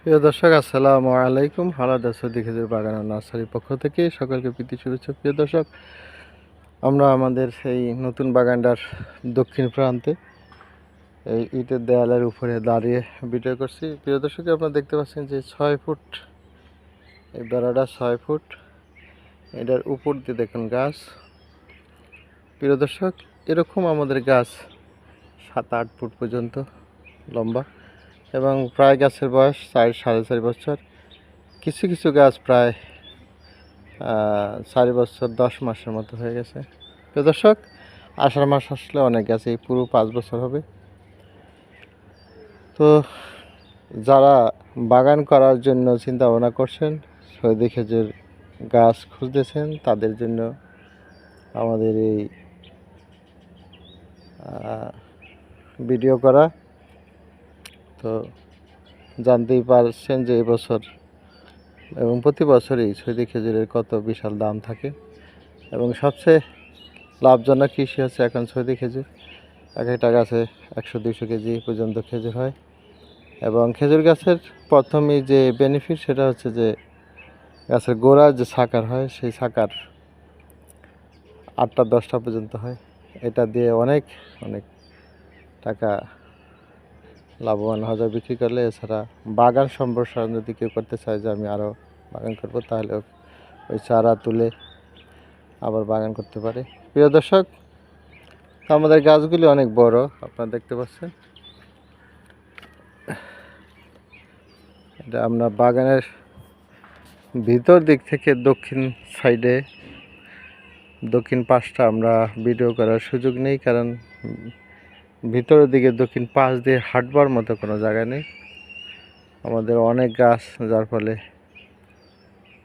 প্রিয় দর্শক, আসসালামু আলাইকুম। হালাদা সৌদি খেজুর বাগান ও নার্সারির পক্ষ থেকে সকলকে প্রীতি শুভেচ্ছা। প্রিয় দর্শক, আমরা আমাদের সেই নতুন বাগানটার দক্ষিণ প্রান্তে এই ইটের দেয়ালের উপরে দাঁড়িয়ে ভিডিও করছি। প্রিয় দর্শক, আপনারা দেখতে পাচ্ছেন যে 6 ফুট এই বেড়াটা 6 ফুট, এটার উপর দিয়ে দেখুন গাছ। প্রিয় দর্শক, এরকম আমাদের গাছ 7-8 ফুট পর্যন্ত লম্বা এবং প্রায় গাছের বয়স 4-4.5 বছর। কিছু কিছু গাছ প্রায় 4 বছর 10 মাসের মতো হয়ে গেছে। তো দর্শক, আষাঢ় মাস আসলে অনেক গাছ এই পুরো 5 বছর হবে। তো যারা বাগান করার জন্য চিন্তা ভাবনা করছেন, সৌদি খেজুর গাছ খুঁজতেছেন, তাদের জন্য আমাদের এই ভিডিও করা। তো জানতেই পারছেন যে এবছর এবং প্রতি বছরই সৌদি খেজুরের কত বিশাল দাম থাকে এবং সবচেয়ে লাভজনক কৃষি হচ্ছে এখন সৌদি খেজুর। এক একটা গাছে 100-200 কেজি পর্যন্ত খেজুর হয় এবং খেজুর গাছের প্রথমেই যে বেনিফিট সেটা হচ্ছে যে গাছের গোড়ার যে সাকার হয় সেই সাকার 8টা-10টা পর্যন্ত হয়। এটা দিয়ে অনেক অনেক টাকা লাভবান হওয়া যায় বিক্রি করলে। এছাড়া বাগান সম্প্রসারণ যদি কেউ করতে চায় যে আমি আরও বাগান করবো, তাহলে ওই চারা তুলে আবার বাগান করতে পারে। প্রিয় দর্শক, আমাদের গাছগুলি অনেক বড়, আপনারা দেখতে পাচ্ছেন। এটা আমরা বাগানের ভিতর দিক থেকে দক্ষিণ সাইডে দক্ষিণ পাশটা আমরা ভিডিও করার সুযোগ নেই, কারণ ভিতরের দিকে দক্ষিণ পাশ দিয়ে হাঁটবার মতো কোনো জায়গা নেই। আমাদের অনেক গাছ, যার ফলে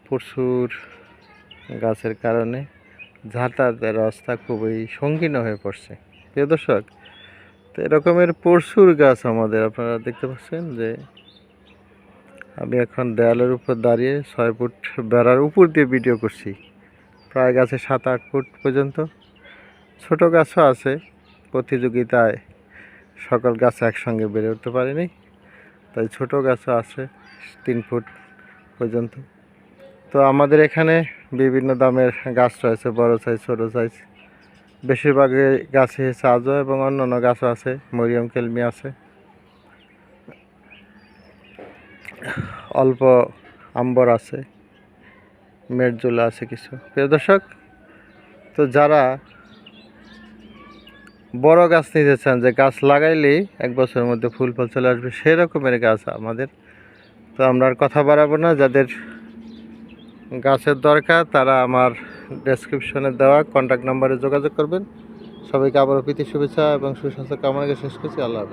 প্রচুর গাছের কারণে যাতায়াতের রাস্তা খুবই সংকীর্ণ হয়ে পড়ছে। প্রিয় দর্শক, তো এরকমের প্রচুর গাছ আমাদের, আপনারা দেখতে পাচ্ছেন যে আমি এখন দেয়ালের উপর দাঁড়িয়ে 6 ফুট বেড়ার উপর দিয়ে ভিডিও করছি। প্রায় গাছে 7-8 ফুট পর্যন্ত। ছোট গাছও আছে, প্রতিযোগিতায় সকল গাছ একসঙ্গে বেড়ে উঠতে পারেনি, তাই ছোট গাছও আছে 3 ফুট পর্যন্ত। তো আমাদের এখানে বিভিন্ন দামের গাছ রয়েছে, বড় সাইজ, ছোট সাইজ। বেশিরভাগই গাছে সাজও এবং অন্যান্য গাছও আছে, মরিয়ম কেলমি আছে, অল্প আম্বর আছে, মেরজুলা আছে কিছু। প্রিয় দর্শক, তো যারা বড় গাছ নিতে চান, যে গাছ লাগাইলেই 1 বছরের মধ্যে ফুল ফল চলে আসবে, সেই রকমের গাছ আমাদের। তো আমরা আর কথা বাড়াবো না, যাদের গাছের দরকার তারা আমার ডেসক্রিপশনে দেওয়া কন্ট্যাক্ট নাম্বারে যোগাযোগ করবেন। সবাইকে আবারও প্রীতি শুভেচ্ছা এবং সুস্বাস্থ্য কামনা করে শেষ করছি। আল্লাহ হাফেজ।